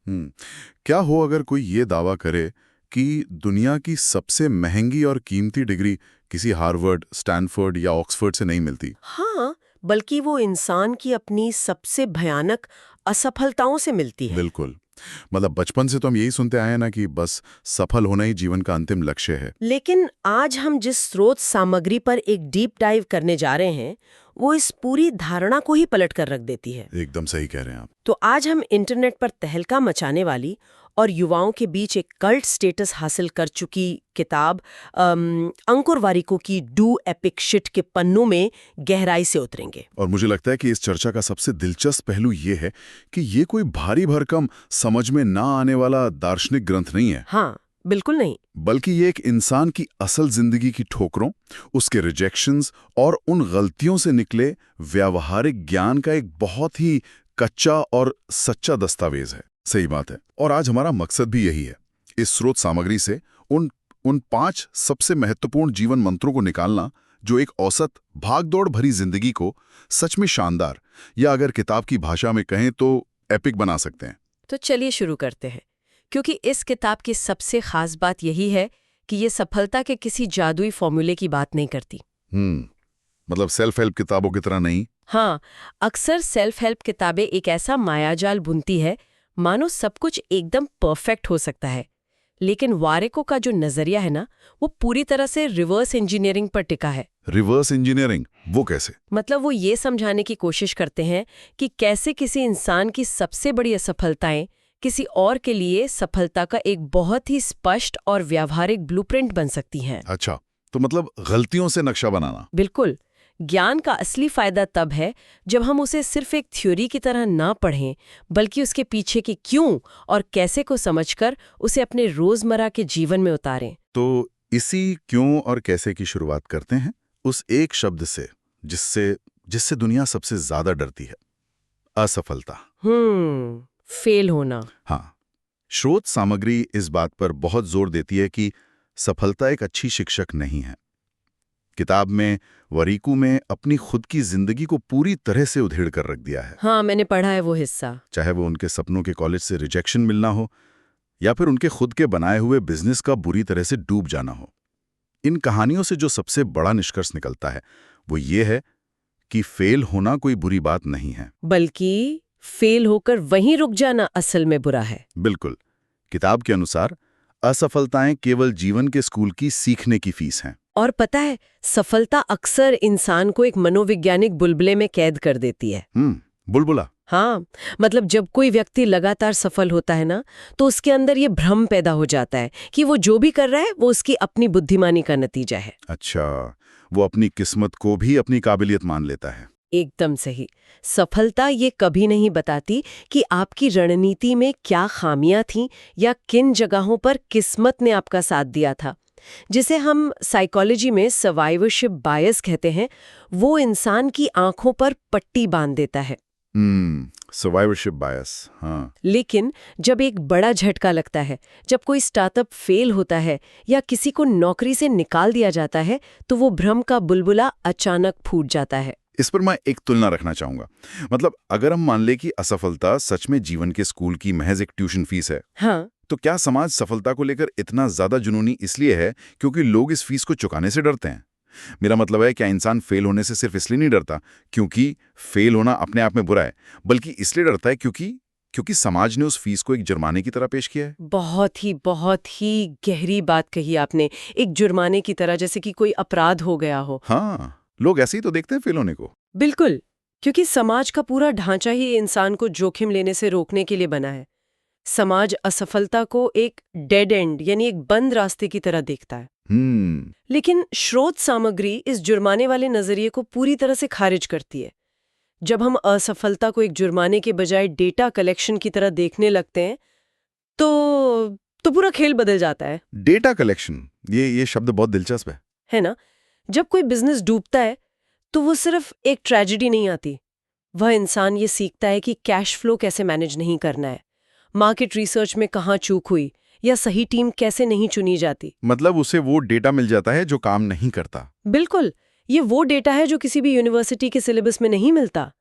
क्या हो अगर कोई ये दावा करे कि दुनिया की सबसे महंगी और कीमती डिग्री किसी हार्वर्ड, स्टैनफोर्ड या ऑक्सफोर्ड से नहीं मिलती? हाँ, बल्कि वो इंसान की अपनी सबसे भयानक असफलताओं से मिलती है। बिल्कुल। मतलब बचपन से तो हम यही सुनते आए हैं ना कि बस सफल होना ही जीवन का अंतिम लक्ष्य है। लेकिन आज हम जिस स्रोत सामग्री पर एक डीप डाइव करने जा रहे हैं, वो इस पूरी धारणा को ही पलट कर रख देती है। एकदम सही कह रहे हैं आप। तो आज हम इंटरनेट पर तहलका मचाने वाली और युवाओं के बीच एक कल्ट स्टेटस हासिल कर चुकी किताब अंकुर वारिको की डू एपिक शिट के पन्नों में गहराई से उतरेंगे। और मुझे लगता है कि इस चर्चा का सबसे दिलचस्प पहलू ये है कि ये कोई भारी भरकम समझ में ना आने वाला दार्शनिक ग्रंथ नहीं है, हाँ, बिल्कुल नहीं। बल्कि ये एक इंसान की असल जिंदगी की ठोकरों, उसके रिजेक्शंस और उन गलतियों से निकले व्यावहारिक ज्ञान का एक बहुत ही कच्चा और सच्चा दस्तावेज है। सही बात है। और आज हमारा मकसद भी यही है, इस स्रोत सामग्री से उन उन 5 सबसे महत्वपूर्ण जीवन मंत्रों को निकालना जो एक औसत भागदौड़ भरी जिंदगी को सच में शानदार, या अगर किताब की भाषा में कहें तो एपिक बना सकते हैं। तो चलिए शुरू करते हैं, क्योंकि इस किताब की सबसे खास बात यही है कि ये सफलता के किसी जादुई फॉर्मूले की बात नहीं करती। मतलब सेल्फ हेल्प किताबों की तरह नहीं। हाँ, अक्सर सेल्फ हेल्प किताबें एक ऐसा मायाजाल बुनती है मानो सब कुछ एकदम परफेक्ट हो सकता है। लेकिन वारेको का जो नजरिया है ना, वो पूरी तरह से रिवर्स इंजीनियरिंग पर टिका है। रिवर्स इंजीनियरिंग वो कैसे? मतलब वो ये समझाने की कोशिश करते हैं कि कैसे किसी इंसान की सबसे बड़ी असफलताएं किसी और के लिए सफलता का एक बहुत ही स्पष्ट और व्यावहारिक ब्लूप्रिंट बन सकती हैं। अच्छा, तो मतलब गलतियों से नक्शा बनाना। बिल्कुल। ज्ञान का असली फायदा तब है जब हम उसे सिर्फ एक थ्योरी की तरह ना पढ़ें, बल्कि उसके पीछे के क्यों और कैसे को समझकर उसे अपने रोजमर्रा के जीवन में उतारें। तो इसी क्यों और कैसे की शुरुआत करते हैं उस एक शब्द से जिससे जिससे दुनिया सबसे ज्यादा डरती है, असफलता। फेल होना। हाँ, स्रोत सामग्री इस बात पर बहुत जोर देती है कि सफलता एक अच्छी शिक्षक नहीं है। किताब में वरीकू में अपनी खुद की जिंदगी को पूरी तरह से उधेड़ कर रख दिया है। हाँ, मैंने पढ़ा है वो हिस्सा। चाहे वो उनके सपनों के कॉलेज से रिजेक्शन मिलना हो या फिर उनके खुद के बनाए हुए बिजनेस का बुरी तरह से डूब जाना हो। इन कहानियों से जो सबसे बड़ा निष्कर्ष निकलता है वो ये है कि फेल होना कोई बुरी बात नहीं है, बल्कि फेल होकर वहीं रुक जाना असल में बुरा है। बिल्कुल। किताब के अनुसार असफलताएं केवल जीवन के स्कूल की सीखने की फीस हैं। और पता है, सफलता अक्सर इंसान को एक मनोवैज्ञानिक बुलबुले में कैद कर देती है। बुलबुला। हाँ, मतलब जब कोई व्यक्ति लगातार सफल होता है ना, तो उसके अंदर ये भ्रम पैदा हो जाता है कि वो जो भी कर रहा है वो उसकी अपनी बुद्धिमानी का नतीजा है। अच्छा, वो अपनी किस्मत को भी अपनी काबिलियत मान लेता है। एकदम सही। सफलता ये कभी नहीं बताती कि आपकी रणनीति में क्या खामियां थीं या किन जगहों पर किस्मत ने आपका साथ दिया था। जिसे हम साइकोलॉजी में सर्वाइवरशिप बायस कहते हैं, वो इंसान की आंखों पर पट्टी बांध देता है। सर्वाइवरशिप बायस, हाँ। लेकिन जब एक बड़ा झटका लगता है, जब कोई स्टार्टअप फेल होता है या किसी को नौकरी से निकाल दिया जाता है, तो वो भ्रम का बुलबुला अचानक फूट जाता है। इस पर मैं एक तुलना रखना चाहूंगा। मतलब अगर हम मान ले कि असफलता सच में जीवन के स्कूल की महज एक ट्यूशन फीस है, हाँ, तो क्या समाज सफलता को लेकर इतना ज्यादा जुनूनी इसलिए है क्योंकि लोग इस फीस को चुकाने से डरते हैं? मेरा मतलब है, क्या इंसान फेल होने से सिर्फ इसलिए नहीं डरता क्योंकि फेल होना अपने आप में बुरा है, बल्कि इसलिए डरता है क्योंकि समाज ने उस फीस को एक जुर्माने की तरह पेश किया है? बहुत ही गहरी बात कही आपने। एक जुर्माने की तरह, जैसे कि कोई अपराध हो गया हो। हाँ, लोग ऐसे ही तो देखते हैं फेल होने को। बिल्कुल, क्योंकि समाज का पूरा ढांचा ही इंसान को जोखिम लेने से रोकने के लिए बना है। समाज असफलता को एक डेड एंड यानी एक बंद रास्ते की तरह देखता है। लेकिन स्रोत सामग्री इस जुर्माने वाले नजरिए को पूरी तरह से खारिज करती है। जब हम असफलता को एक जुर्माने के बजाय डेटा कलेक्शन की तरह देखने लगते हैं, तो पूरा खेल बदल जाता है। डेटा कलेक्शन, ये शब्द बहुत दिलचस्प है ना? जब कोई बिजनेस डूबता है तो वो सिर्फ एक ट्रेजेडी नहीं आती। वह इंसान ये सीखता है कि कैश फ्लो कैसे मैनेज नहीं करना है, मार्केट रिसर्च में कहाँ चूक हुई, या सही टीम कैसे नहीं चुनी जाती। मतलब उसे वो डेटा मिल जाता है जो काम नहीं करता। बिल्कुल, ये वो डेटा है जो किसी भी यूनिवर्सिटी के सिलेबस में नहीं मिलता।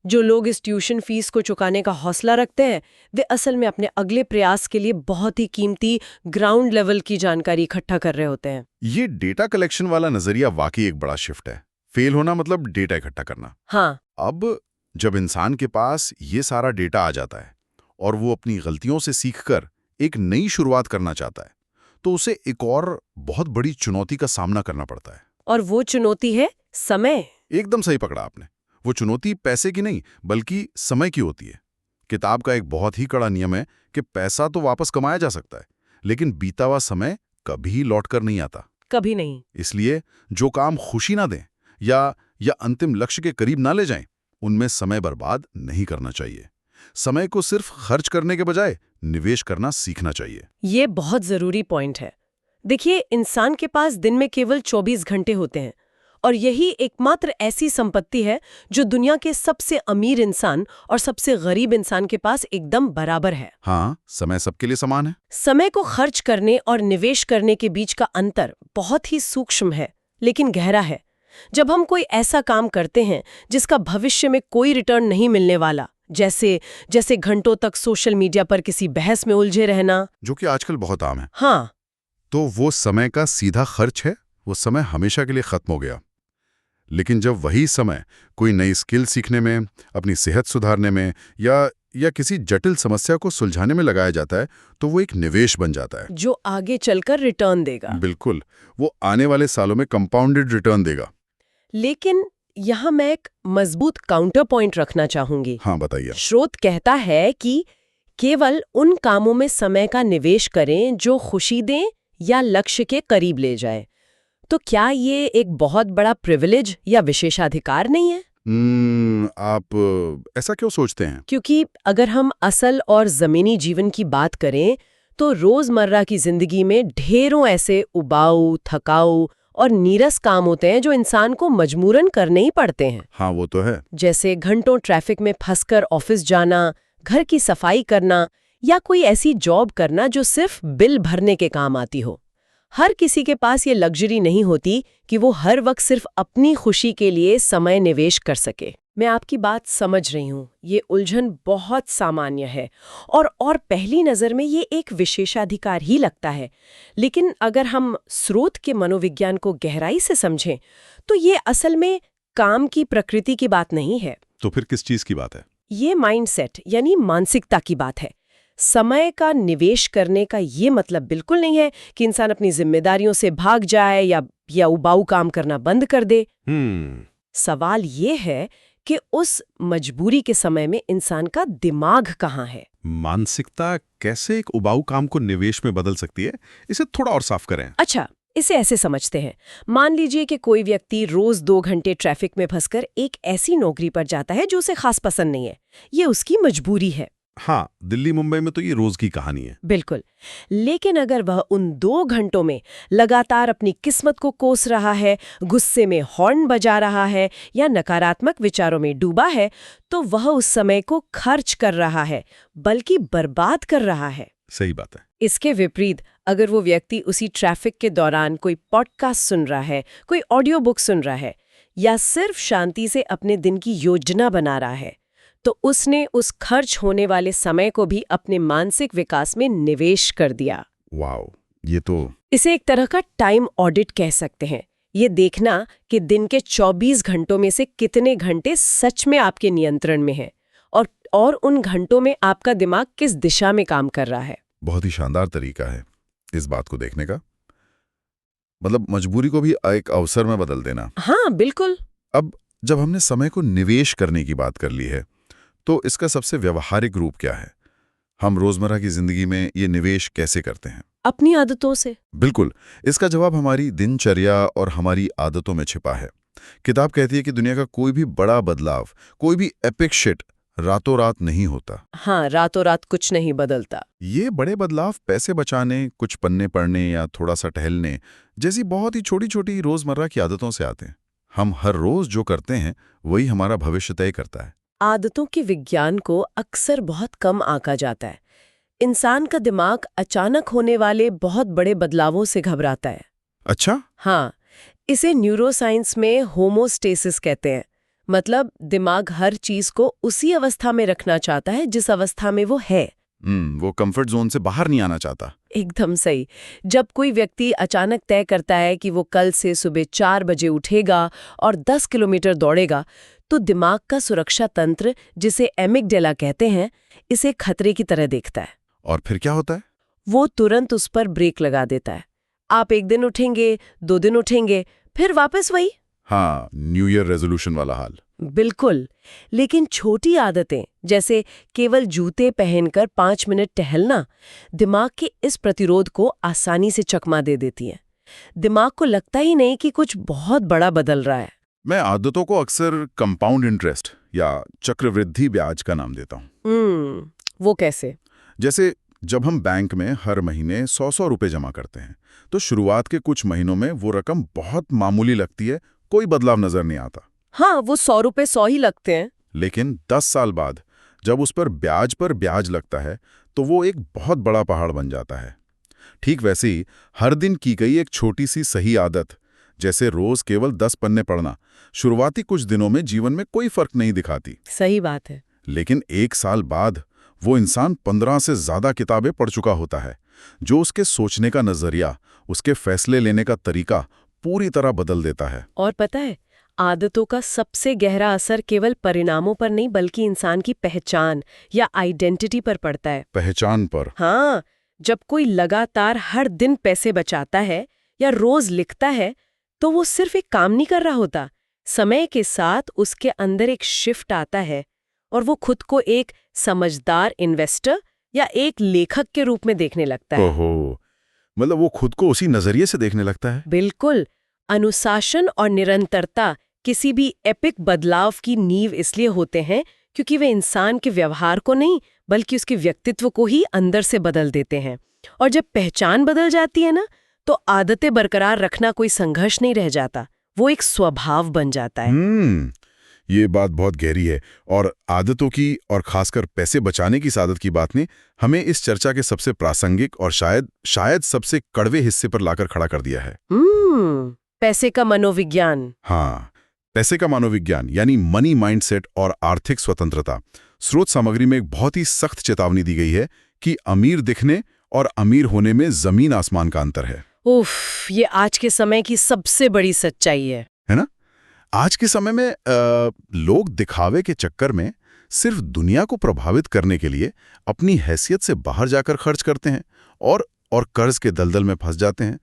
जो लोग इस ट्यूशन फीस को चुकाने का हौसला रखते हैं वे असल में अपने अगले प्रयास के लिए बहुत ही कीमती ग्राउंड लेवल की जानकारी इकट्ठा कर रहे होते हैं। ये डेटा कलेक्शन वाला नजरिया वाकई एक बड़ा शिफ्ट है। फेल होना मतलब डेटा इकट्ठा करना। हाँ। अब जब इंसान के पास ये सारा डेटा आ जाता है और वो अपनी गलतियों से सीखकर एक नई शुरुआत करना चाहता है तो उसे एक और बहुत बड़ी चुनौती का सामना करना पड़ता है। और वो चुनौती है समय। एकदम सही पकड़ा आपने। वो चुनौती पैसे की नहीं बल्कि समय की होती है। किताब का एक बहुत ही कड़ा नियम है कि पैसा तो वापस कमाया जा सकता है लेकिन बीता हुआ समय कभी लौटकर नहीं आता। कभी नहीं। इसलिए जो काम खुशी ना दें या अंतिम लक्ष्य के करीब ना ले जाएं, उनमें समय बर्बाद नहीं करना चाहिए। समय को सिर्फ खर्च करने के बजाय निवेश करना सीखना चाहिए। ये बहुत जरूरी पॉइंट है। देखिए, इंसान के पास दिन में केवल 24 घंटे होते हैं और यही एकमात्र ऐसी संपत्ति है जो दुनिया के सबसे अमीर इंसान और सबसे गरीब इंसान के पास एकदम बराबर है। हाँ, समय सबके लिए समान है। समय को खर्च करने और निवेश करने के बीच का अंतर बहुत ही सूक्ष्म है लेकिन गहरा है। जब हम कोई ऐसा काम करते हैं जिसका भविष्य में कोई रिटर्न नहीं मिलने वाला, जैसे घंटों तक सोशल मीडिया पर किसी बहस में उलझे रहना, जो कि आजकल बहुत आम है, हाँ, तो वो समय का सीधा खर्च है। वो समय हमेशा के लिए खत्म हो गया। लेकिन जब वही समय कोई नई स्किल सीखने में, अपनी सेहत सुधारने में या किसी जटिल समस्या को सुलझाने में लगाया जाता है तो वो एक निवेश बन जाता है जो आगे चलकर रिटर्न देगा। बिल्कुल, वो आने वाले सालों में कंपाउंडेड रिटर्न देगा। लेकिन यहाँ मैं एक मजबूत काउंटर पॉइंट रखना चाहूंगी। हाँ, बताइए। स्रोत कहता है कि केवल उन कामों में समय का निवेश करें जो खुशी दें या लक्ष्य के करीब ले जाए। तो क्या ये एक बहुत बड़ा प्रिविलेज या विशेषाधिकार नहीं है? आप ऐसा क्यों सोचते हैं? क्योंकि अगर हम असल और जमीनी जीवन की बात करें तो रोजमर्रा की जिंदगी में ढेरों ऐसे उबाऊ, थकाऊ और नीरस काम होते हैं जो इंसान को मजबूरन करने ही पड़ते हैं। हाँ, वो तो है। जैसे घंटों ट्रैफिक में फंसकर ऑफिस जाना, घर की सफाई करना या कोई ऐसी जॉब करना जो सिर्फ बिल भरने के काम आती हो। हर किसी के पास ये लग्जरी नहीं होती कि वो हर वक्त सिर्फ अपनी खुशी के लिए समय निवेश कर सके। मैं आपकी बात समझ रही हूँ, ये उलझन बहुत सामान्य है और पहली नज़र में ये एक विशेषाधिकार ही लगता है। लेकिन अगर हम स्रोत के मनोविज्ञान को गहराई से समझें तो ये असल में काम की प्रकृति की बात नहीं है। तो फिर किस चीज़ की बात है? ये माइंडसेट यानी मानसिकता की बात है। समय का निवेश करने का ये मतलब बिल्कुल नहीं है कि इंसान अपनी जिम्मेदारियों से भाग जाए या उबाऊ काम करना बंद कर दे। सवाल ये है कि उस मजबूरी के समय में इंसान का दिमाग कहाँ है। मानसिकता कैसे एक उबाऊ काम को निवेश में बदल सकती है, इसे थोड़ा और साफ करें। अच्छा, इसे ऐसे समझते हैं। मान लीजिए कि कोई व्यक्ति रोज 2 घंटे ट्रैफिक में फंसकर एक ऐसी नौकरी पर जाता है जो उसे खास पसंद नहीं है। ये उसकी मजबूरी है। हाँ, दिल्ली मुंबई में तो ये रोज की कहानी है। बिल्कुल। लेकिन अगर वह उन 2 घंटों में लगातार अपनी किस्मत को कोस रहा है, गुस्से में हॉर्न बजा रहा है या नकारात्मक विचारों में डूबा है, तो वह उस समय को खर्च कर रहा है, बल्कि बर्बाद कर रहा है। सही बात है। इसके विपरीत अगर वो व्यक्ति उसी ट्रैफिक के दौरान कोई पॉडकास्ट सुन रहा है, कोई ऑडियो बुक सुन रहा है या सिर्फ शांति से अपने दिन की योजना बना रहा है, तो उसने उस खर्च होने वाले समय को भी अपने मानसिक विकास में निवेश कर दिया। वाओ, ये तो इसे एक तरह का टाइम ऑडिट कह सकते हैं। ये देखना कि दिन के 24 घंटों में से कितने घंटे सच में आपके नियंत्रण में हैं और उन घंटों में आपका दिमाग किस दिशा में काम कर रहा है। बहुत ही शानदार तरीका है इस बात को देखने का। मतलब मजबूरी को भी एक अवसर में बदल देना। हाँ, बिल्कुल। अब जब हमने समय को निवेश करने की बात कर ली है तो इसका सबसे व्यावहारिक रूप क्या है? हम रोजमर्रा की जिंदगी में ये निवेश कैसे करते हैं? अपनी आदतों से। बिल्कुल, इसका जवाब हमारी दिनचर्या और हमारी आदतों में छिपा है। किताब कहती है कि दुनिया का कोई भी बड़ा बदलाव, कोई भी एपिक शिट रातों रात नहीं होता। हाँ, रातों रात कुछ नहीं बदलता। ये बड़े बदलाव पैसे बचाने, कुछ पन्ने पढ़ने या थोड़ा सा टहलने जैसी बहुत ही छोटी छोटी रोजमर्रा की आदतों से आते हैं। हम हर रोज जो करते हैं वही हमारा भविष्य तय करता है। आदतों के विज्ञान को अक्सर बहुत कम आंका जाता है। इंसान का दिमाग अचानक होने वाले बहुत बड़े बदलावों से घबराता है। अच्छा? हाँ, इसे न्यूरोसाइंस में होमोस्टेसिस कहते हैं। मतलब दिमाग हर चीज को उसी अवस्था में रखना चाहता है जिस अवस्था में वो है। वो कंफर्ट जोन से बाहर नहीं आना चाहता। एकदम सही। जब कोई व्यक्ति अचानक तय करता है कि वो कल से सुबह 4 बजे उठेगा और 10 किलोमीटर दौड़ेगा, तो दिमाग का सुरक्षा तंत्र, जिसे एमिगडाला कहते हैं, इसे खतरे की तरह देखता है। और फिर क्या होता है? वो तुरंत उस पर ब्रेक लगा देता है। आप 1 दिन उठेंगे, 2 दिन उठेंगे, फिर वापस वही। हाँ, न्यू ईयर रेजोल्यूशन वाला हाल। बिल्कुल। लेकिन छोटी आदतें, जैसे केवल जूते पहनकर 5 मिनट टहलना, दिमाग के इस प्रतिरोध को आसानी से चकमा दे देती हैं। दिमाग को लगता ही नहीं कि कुछ बहुत बड़ा बदल रहा है। मैं आदतों को अक्सर कंपाउंड इंटरेस्ट या चक्रवृद्धि ब्याज का नाम देता हूँ। वो कैसे? जैसे जब हम बैंक में हर महीने 100 रुपए जमा करते हैं, तो शुरुआत के कुछ महीनों में वो रकम बहुत मामूली लगती है, कोई बदलाव नजर नहीं आता। हाँ, वो 100 रुपए 100 ही लगते हैं। लेकिन 10 साल बाद जब उस पर ब्याज लगता है, तो वो एक बहुत बड़ा पहाड़ बन जाता है। ठीक वैसे ही हर दिन की गई एक छोटी सी सही आदत, जैसे रोज केवल 10 पन्ने पढ़ना, शुरुआती कुछ दिनों में जीवन में कोई फर्क नहीं दिखाती। सही बात है। लेकिन 1 साल बाद वो इंसान 15 से ज्यादा किताबें पढ़ चुका होता है, जो उसके सोचने का नजरिया, उसके फैसले लेने का तरीका पूरी तरह बदल देता है। और पता है, आदतों का सबसे गहरा असर केवल परिणामों पर नहीं, बल्कि इंसान की पहचान या आइडेंटिटी पर पड़ता है। पहचान पर? हाँ, जब कोई लगातार हर दिन पैसे बचाता है या रोज लिखता है, तो वो सिर्फ एक काम नहीं कर रहा होता। समय के साथ उसके अंदर एक शिफ्ट आता है और वो खुद को एक समझदार इन्वेस्टर या एक लेखक के रूप में देखने लगता है। ओहो, मतलब वो खुद को उसी नजरिए से देखने लगता है। बिल्कुल। अनुशासन और निरंतरता किसी भी एपिक बदलाव की नींव इसलिए होते हैं क्योंकि वे इंसान के व्यवहार को नहीं, बल्कि उसके व्यक्तित्व को ही अंदर से बदल देते हैं। और जब पहचान बदल जाती है ना, तो आदतें बरकरार रखना कोई संघर्ष नहीं रह जाता, वो एक स्वभाव बन जाता है। ये बात बहुत गहरी है। और आदतों की, और खासकर पैसे बचाने की इस आदत की बात ने हमें इस चर्चा के सबसे प्रासंगिक और शायद सबसे कड़वे हिस्से पर लाकर खड़ा कर दिया है। पैसे का मनोविज्ञान। हाँ, पैसे का मनोविज्ञान, यानी मनी माइंडसेट और आर्थिक स्वतंत्रता। स्रोत सामग्री में एक बहुत ही सख्त चेतावनी दी गई है कि अमीर दिखने और अमीर होने में जमीन आसमान का अंतर है। उफ, ये आज के समय की सबसे बड़ी सच्चाई है ना? आज के समय में लोग दिखावे के चक्कर में सिर्फ दुनिया को प्रभावित करने के लिए अपनी हैसियत से बाहर जाकर खर्च करते हैं और कर्ज के दलदल में फंस जाते हैं।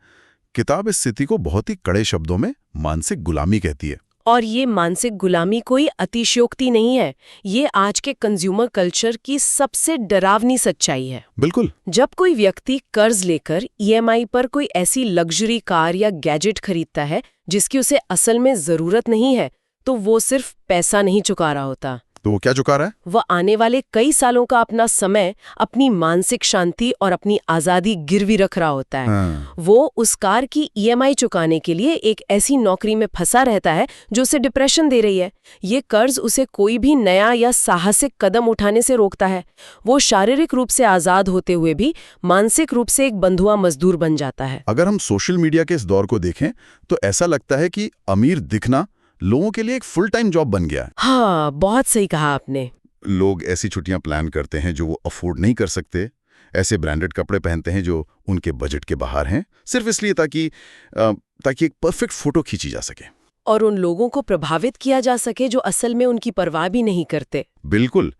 किताब इस स्थिति को बहुत ही कड़े शब्दों में मानसिक गुलामी कहती है। और ये मानसिक गुलामी कोई अतिशयोक्ति नहीं है, ये आज के कंज्यूमर कल्चर की सबसे डरावनी सच्चाई है। बिल्कुल। जब कोई व्यक्ति कर्ज लेकर ईएमआई पर कोई ऐसी लग्जरी कार या गैजेट खरीदता है जिसकी उसे असल में जरूरत नहीं है, तो वो सिर्फ पैसा नहीं चुका रहा होता। तो वो क्या चुका रहा है? वह आने वाले कई सालों का अपना समय, अपनी मानसिक शांति और अपनी आजादी गिरवी रख रहा होता है। वो उस कार की ईएमआई चुकाने के लिए एक ऐसी नौकरी में फंसा रहता है जो उसे डिप्रेशन दे रही है। ये कर्ज उसे कोई भी नया या साहसिक कदम उठाने से रोकता है। वो शारीरिक रूप से आजाद होते हुए भी मानसिक रूप से एक बंधुआ मजदूर बन जाता है। अगर हम सोशल मीडिया के इस दौर को देखें तो ऐसा लगता है कि अमीर दिखना लोगों के लिए एक फुल टाइम जॉब बन गया है। हाँ, बहुत सही कहा आपने। लोग ऐसी छुट्टियां प्लान करते हैं जो वो अफोर्ड नहीं कर सकते, ऐसे ब्रांडेड कपड़े पहनते हैं जो उनके बजट के बाहर हैं, सिर्फ इसलिए ताकि एक परफेक्ट फोटो खींची जा सके और उन लोगों को प्रभावित किया जा सके जो असल में उनकी परवाह भी नहीं करते। बिल्कुल।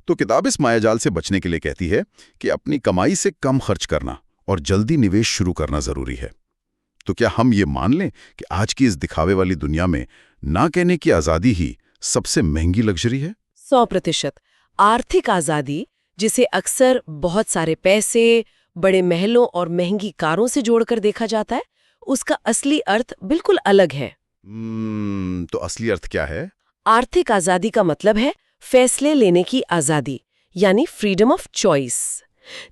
तो किताब इस मायाजाल से बचने के लिए कहती है कि अपनी कमाई से कम खर्च करना और जल्दी निवेश शुरू करना जरूरी है। तो क्या हम ये मान लें कि आज की इस दिखावे वाली दुनिया में ना कहने की आजादी ही सबसे महंगी लग्जरी है? 100%। आर्थिक आजादी, जिसे अक्सर बहुत सारे पैसे, बड़े महलों और महंगी कारों से जोड़कर देखा जाता है, उसका असली अर्थ बिल्कुल अलग है। तो असली अर्थ क्या है? आर्थिक आजादी का मतलब है फैसले लेने की आजादी, यानी फ्रीडम ऑफ चॉइस।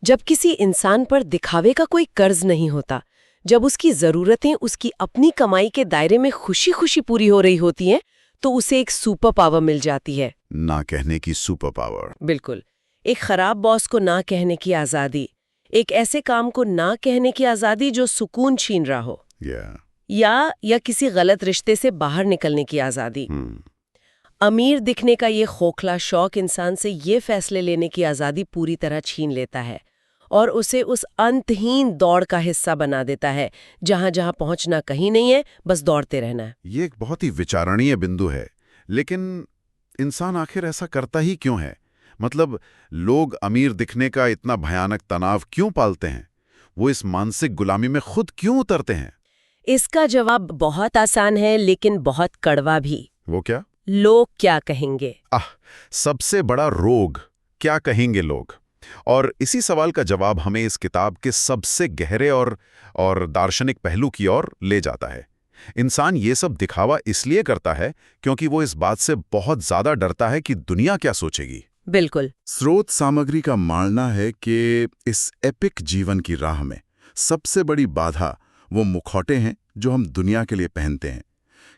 जब किसी इंसान पर दिखावे का कोई कर्ज नहीं होता, जब उसकी जरूरतें उसकी अपनी कमाई के दायरे में खुशी खुशी पूरी हो रही होती हैं, तो उसे एक सुपर पावर मिल जाती है। ना कहने की सुपर पावर। बिल्कुल। एक खराब बॉस को ना कहने की आजादी, एक ऐसे काम को ना कहने की आजादी जो सुकून छीन रहा हो, या किसी गलत रिश्ते से बाहर निकलने की आजादी। अमीर दिखने का ये खोखला शौक इंसान से ये फैसले लेने की आज़ादी पूरी तरह छीन लेता है और उसे उस अंतहीन दौड़ का हिस्सा बना देता है जहां जहां पहुंचना कहीं नहीं है, बस दौड़ते रहना है। ये एक बहुत ही विचारणीय बिंदु है, लेकिन इंसान आखिर ऐसा करता ही क्यों है? मतलब लोग अमीर दिखने का इतना भयानक तनाव क्यों पालते हैं? वो इस मानसिक गुलामी में खुद क्यों उतरते हैं? इसका जवाब बहुत आसान है, लेकिन बहुत कड़वा भी। वो क्या? लोग क्या कहेंगे। सबसे बड़ा रोग, क्या कहेंगे लोग। और इसी सवाल का जवाब हमें इस किताब के सबसे गहरे और दार्शनिक पहलू की ओर ले जाता है। इंसान ये सब दिखावा इसलिए करता है क्योंकि वो इस बात से बहुत ज्यादा डरता है कि दुनिया क्या सोचेगी। बिल्कुल। स्रोत सामग्री का मानना है कि इस एपिक जीवन की राह में सबसे बड़ी बाधा वो मुखौटे हैं जो हम दुनिया के लिए पहनते हैं।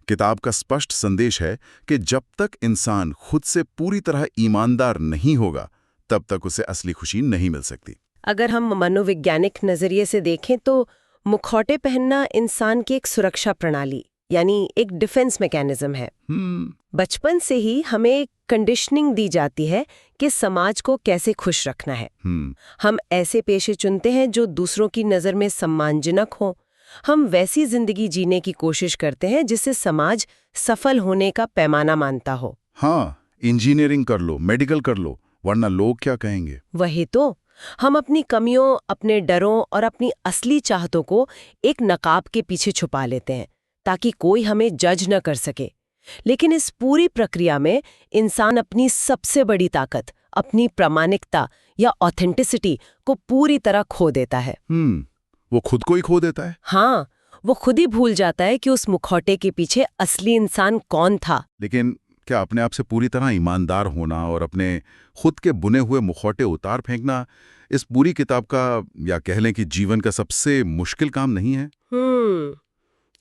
किताब का स्पष्ट संदेश है कि जब तक इंसान खुद से पूरी तरह ईमानदार नहीं होगा, तब तक उसे असली खुशी नहीं मिल सकती। अगर हम मनोवैज्ञानिक नजरिए से देखें तो मुखौटे पहनना इंसान की एक सुरक्षा प्रणाली यानी एक डिफेंस मैकेनिज्म है। बचपन से ही हमें कंडीशनिंग दी जाती है कि समाज को कैसे खुश रखना है। हम ऐसे पेशे चुनते हैं जो दूसरों की नज़र में सम्मानजनक हो। हम वैसी जिंदगी जीने की कोशिश करते हैं जिससे समाज सफल होने का पैमाना मानता हो। हाँ, इंजीनियरिंग कर लो, मेडिकल कर लो, वरना लोग क्या कहेंगे। वही तो, हम अपनी कमियों, अपने डरों और अपनी असली चाहतों को एक नकाब के पीछे छुपा लेते हैं ताकि कोई हमें जज न कर सके। लेकिन इस पूरी प्रक्रिया में इंसान अपनी सबसे बड़ी ताकत, अपनी प्रामाणिकता या ऑथेंटिसिटी को पूरी तरह खो देता है। वो खुद को ही खो देता है। हाँ, वो खुद ही भूल जाता है कि उस मुखौटे के पीछे असली इंसान कौन था। लेकिन क्या अपने आप से पूरी तरह ईमानदार होना और अपने खुद के बुने हुए मुखौटे उतार फेंकना इस पूरी किताब का, या कह लें कि जीवन का सबसे मुश्किल काम नहीं है?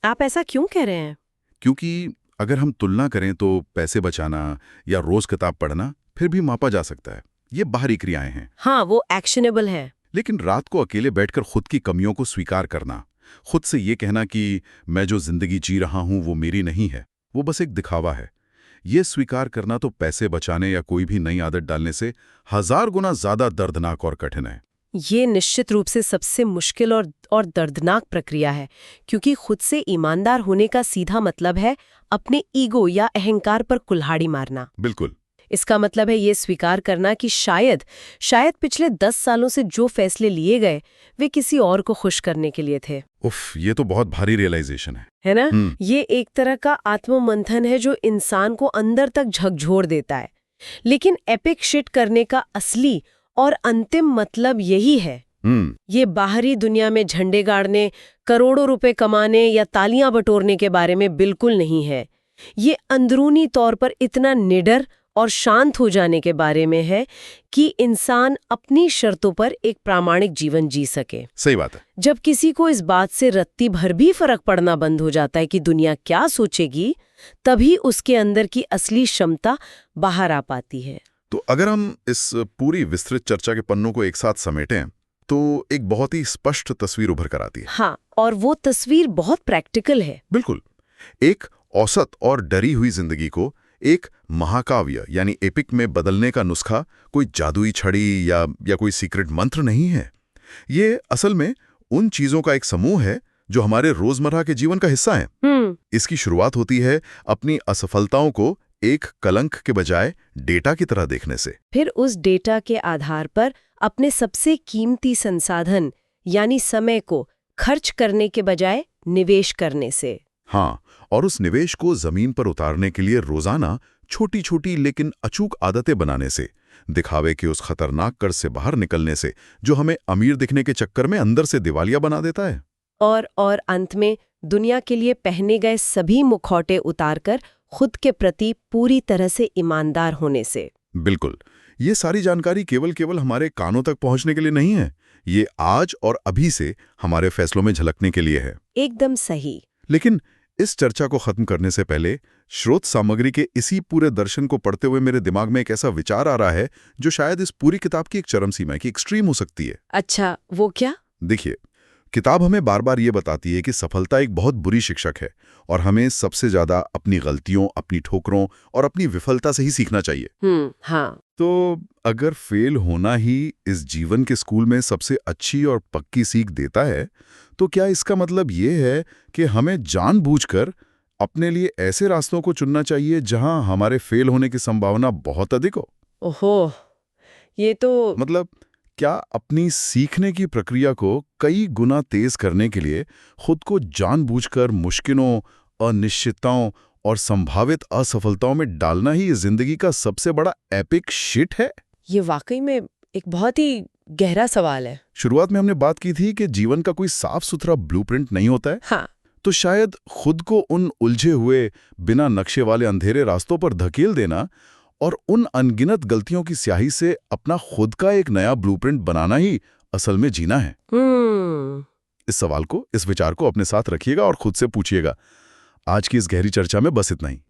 आप ऐसा क्यों कह रहे हैं? क्योंकि अगर हम तुलना करें तो पैसे बचाना या रोज किताब पढ़ना फिर भी मापा जा सकता है। ये बाहरी क्रियाएं हैं। हाँ, वो एक्शनेबल है। लेकिन रात को अकेले बैठकर खुद की कमियों को स्वीकार करना, खुद से ये कहना कि मैं जो जिंदगी जी रहा हूं वो मेरी नहीं है, वो बस एक दिखावा है, ये स्वीकार करना तो पैसे बचाने या कोई भी नई आदत डालने से 1000 गुना ज्यादा दर्दनाक और कठिन है। ये निश्चित रूप से सबसे मुश्किल और दर्दनाक प्रक्रिया है, क्योंकि खुद से ईमानदार होने का सीधा मतलब है अपने ईगो या अहंकार पर कुल्हाड़ी मारना। बिल्कुल। इसका मतलब है ये स्वीकार करना कि शायद पिछले 10 सालों से जो फैसले लिए गए वे किसी और को खुश करने के लिए थे। उफ, ये तो बहुत भारी रियलाइजेशन है ना? ये एक तरह का आत्ममंथन है जो इंसान को अंदर तक झकझोर देता है। लेकिन एपिक शिट करने का असली और अंतिम मतलब यही है। ये बाहरी दुनिया में झंडे गाड़ने, करोड़ों रुपए कमाने या तालियां बटोरने के बारे में बिल्कुल नहीं है। ये अंदरूनी तौर पर इतना निडर और शांत हो जाने के बारे में है कि इंसान अपनी शर्तों पर एक प्रामाणिक जीवन जी सके। सही बात है। जब किसी को इस बात से रत्ती भर भी फर्क पड़ना बंद हो जाता है कि दुनिया क्या सोचेगी, तभी उसके अंदर की असली क्षमता बाहर आ पाती है। तो अगर हम इस पूरी विस्तृत चर्चा के पन्नों को एक साथ समेटें तो एक बहुत ही स्पष्ट तस्वीर उभर कर आती है। हाँ, और वो तस्वीर बहुत प्रैक्टिकल है। बिल्कुल। एक औसत और डरी हुई जिंदगी को एक महाकाव्य यानी एपिक में बदलने का नुस्खा कोई जादुई छड़ी या कोई सीक्रेट मंत्र नहीं है। ये असल में उन चीजों का एक समूह है जो हमारे रोजमर्रा के जीवन का हिस्सा है। इसकी शुरुआत होती है अपनी असफलताओं को एक कलंक के बजाय डेटा की तरह देखने से। फिर उस डेटा के आधार पर अपने सबसे कीमती संसाधन यानी समय को खर्च करने के बजाय निवेश करने से। हाँ, और उस निवेश को जमीन पर उतारने के लिए रोजाना छोटी छोटी लेकिन अचूक आदतें बनाने से, दिखावे के उस खतरनाक कर्ज से बाहर निकलने से जो हमें अमीर दिखने के चक्कर में अंदर से दिवालिया बना देता है। और अंत में दुनिया के लिए पहने गए सभी मुखौटे उतारकर खुद के प्रति पूरी तरह से ईमानदार होने से। बिल्कुल। ये सारी जानकारी केवल हमारे कानों तक पहुंचने के लिए नहीं है, ये आज और अभी से हमारे फैसलों में झलकने के लिए है। एकदम सही। लेकिन इस चर्चा को खत्म करने से पहले स्रोत सामग्री के इसी पूरे दर्शन को पढ़ते हुए मेरे दिमाग में एक ऐसा विचार आ रहा है जो शायद इस पूरी किताब की एक चरम सीमा की एक्सट्रीम हो सकती है। अच्छा, वो क्या? देखिए, किताब हमें बार बार ये बताती है कि सफलता एक बहुत बुरी शिक्षक है और हमें सबसे ज्यादा अपनी गलतियों, अपनी ठोकरों और अपनी विफलता से ही सीखना चाहिए। हाँ। तो अगर फेल होना ही इस जीवन के स्कूल में सबसे अच्छी और पक्की सीख देता है, तो क्या इसका मतलब ये है कि हमें जानबूझकर अपने लिए ऐसे रास्तों को चुनना चाहिए जहां हमारे फेल होने की संभावना बहुत अधिक हो? ओहो, ये तो मतलब क्या अपनी सीखने की प्रक्रिया को कई गुना तेज करने के लिए खुद को जानबूझकर मुश्किलों, अनिश्चितताओं और संभावित असफलताओं में डालना ही जिंदगी का सबसे बड़ा एपिक शिट है? ये वाकई में एक बहुत ही गहरा सवाल है। शुरुआत में हमने बात की थी कि जीवन का कोई साफ सुथरा ब्लूप्रिंट नहीं होता है। हाँ। तो शायद खुद को उन उलझे हुए, बिना नक्शे वाले अंधेरे रास्तों पर धकेल देना और उन अनगिनत गलतियों की स्याही से अपना खुद का एक नया ब्लूप्रिंट बनाना ही असल में जीना है। इस सवाल को, इस विचार को अपने साथ रखिएगा और खुद से पूछिएगा। आज की इस गहरी चर्चा में बस इतना ही।